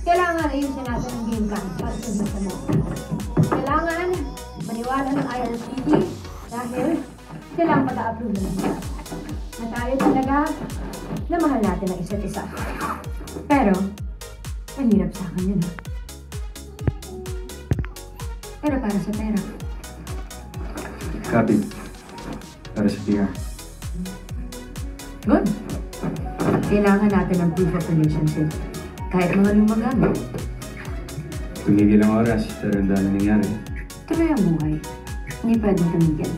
Kailangan ayusin natin ang game plan para sa gusto mo. Kailangan maniwala ng IRCD dahil sila ang pag-a-approve na lang. Na tayo talaga na mahal natin ang isa't isa. Pero, mahirap sa akin yun. Pero para sa pera. Copy. Para sa PR. Good. Kailangan natin ng proof of relationship. Kahit mga lumagamit. Tumigil ang oras, pero ang dami nangyari. Tuloy ang buhay. Hindi pwedeng tumigil.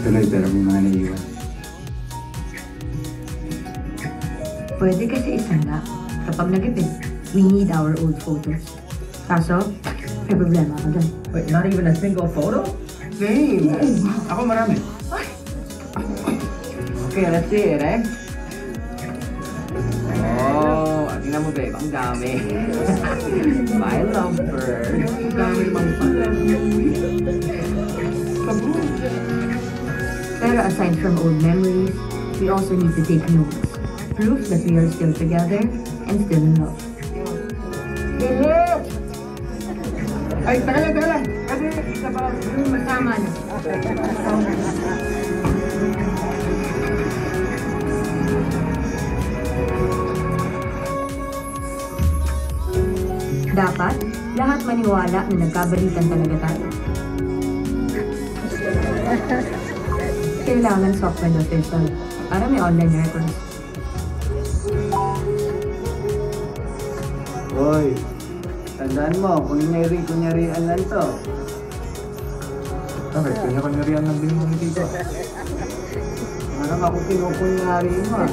Tuloy, pero may mga naiiwan. Pwede kasi isa nga. Kapag nagipid, we need our old photos. Kaso, may problema ako dun. Wait, not even a single photo? Babe! Ako marami. Okay, let's see it, eh? Oh, tingnan mo, babe. Ang dami. My lovebird. Ang dami mang pala. Pero aside from old memories, we also need to take notes. Proof that we are still together and still in love. Ay, teka lang. Kasi isa pa, Masama na. Dapat, lahat maniwala na nagkabalitan talaga tayo. Kailangan soft and official para may online records. Hoy, tandaan mo, kunyari-kunyarian lang to. bakit? Kanya-kanyarihan lang din yung dito. Parang ako kinukunyari mo.